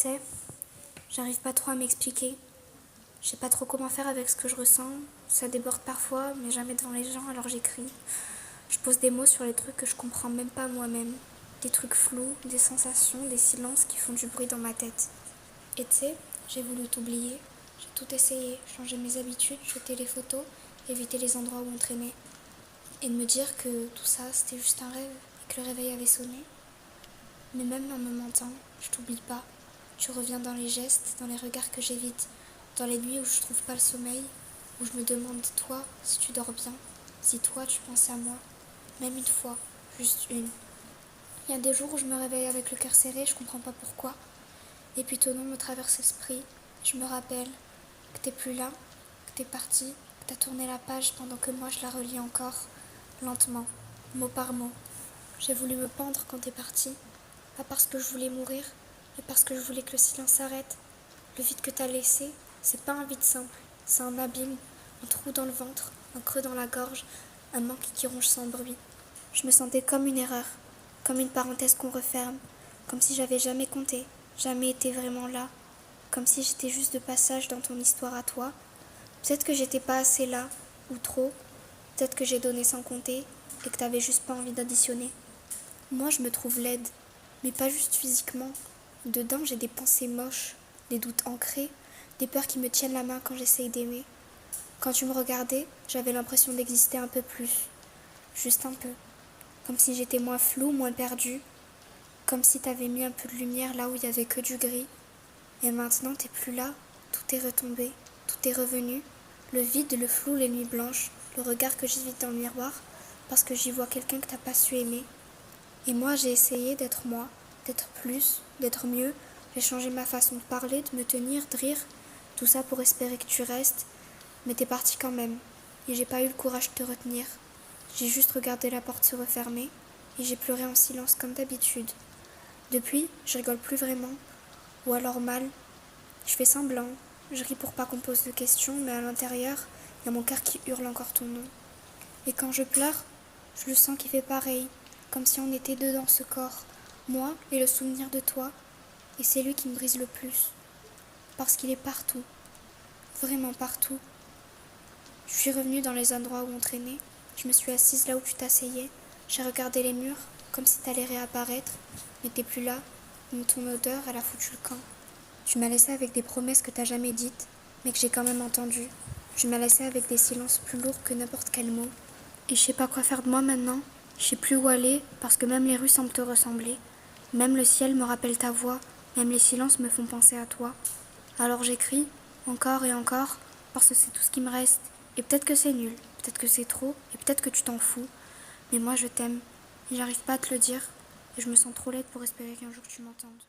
sais, j'arrive pas trop à m'expliquer. Je sais pas trop comment faire avec ce que je ressens. Ça déborde parfois, mais jamais devant les gens, alors j'écris. Je pose des mots sur les trucs que je comprends même pas moi-même. Des trucs flous, des sensations, des silences qui font du bruit dans ma tête. Et tu sais, j'ai voulu t'oublier. J'ai tout essayé, changer mes habitudes, jeter les photos, éviter les endroits où on traînait. Et de me dire que tout ça, c'était juste un rêve et que le réveil avait sonné. Mais même en me mentant, je t'oublie pas. Tu reviens dans les gestes, dans les regards que j'évite, dans les nuits où je trouve pas le sommeil, où je me demande toi si tu dors bien, si toi tu penses à moi, même une fois, juste une. Il y a des jours où je me réveille avec le cœur serré, je comprends pas pourquoi. Et puis ton nom me traverse l'esprit, je me rappelle que t'es plus là, que t'es parti, que t'as tourné la page pendant que moi je la relis encore, lentement, mot par mot. J'ai voulu me pendre quand t'es parti, pas parce que je voulais mourir, mais parce que je voulais que le silence s'arrête. Le vide que t'as laissé, c'est pas un vide simple, c'est un abîme, un trou dans le ventre, un creux dans la gorge, un manque qui ronge sans bruit. Je me sentais comme une erreur, comme une parenthèse qu'on referme, comme si j'avais jamais compté, jamais été vraiment là, comme si j'étais juste de passage dans ton histoire à toi. Peut-être que j'étais pas assez là, ou trop, peut-être que j'ai donné sans compter, et que t'avais juste pas envie d'additionner. Moi, je me trouve laide, mais pas juste physiquement. Dedans, j'ai des pensées moches, des doutes ancrés, des peurs qui me tiennent la main quand j'essaye d'aimer. Quand tu me regardais, j'avais l'impression d'exister un peu plus. Juste un peu. Comme si j'étais moins floue, moins perdue. Comme si t'avais mis un peu de lumière là où il y avait que du gris. Et maintenant, t'es plus là. Tout est retombé. Tout est revenu. Le vide, le flou, les nuits blanches. Le regard que j'évite dans le miroir. Parce que j'y vois quelqu'un que t'as pas su aimer. Et moi, j'ai essayé d'être moi, d'être plus, d'être mieux. J'ai changé ma façon de parler, de me tenir, de rire. Tout ça pour espérer que tu restes. Mais t'es parti quand même. Et j'ai pas eu le courage de te retenir. J'ai juste regardé la porte se refermer. Et j'ai pleuré en silence comme d'habitude. Depuis, je rigole plus vraiment. Ou alors mal. Je fais semblant. Je ris pour pas qu'on pose de questions, mais à l'intérieur, il y a mon cœur qui hurle encore ton nom. Et quand je pleure, je le sens qui fait pareil. Comme si on était deux dans ce corps, moi et le souvenir de toi, et c'est lui qui me brise le plus, parce qu'il est partout, vraiment partout. Je suis revenue dans les endroits où on traînait, je me suis assise là où tu t'asseyais, j'ai regardé les murs, comme si t'allais réapparaître, mais t'es plus là, mais ton odeur, elle a foutu le camp. Tu m'as laissé avec des promesses que t'as jamais dites, mais que j'ai quand même entendues. Tu m'as laissé avec des silences plus lourds que n'importe quel mot. Et je sais pas quoi faire de moi maintenant. Je sais plus où aller, parce que même les rues semblent te ressembler. Même le ciel me rappelle ta voix, même les silences me font penser à toi. Alors j'écris, encore et encore, parce que c'est tout ce qui me reste. Et peut-être que c'est nul, peut-être que c'est trop, et peut-être que tu t'en fous. Mais moi je t'aime, et j'arrive pas à te le dire, et je me sens trop laide pour espérer qu'un jour tu m'entendes.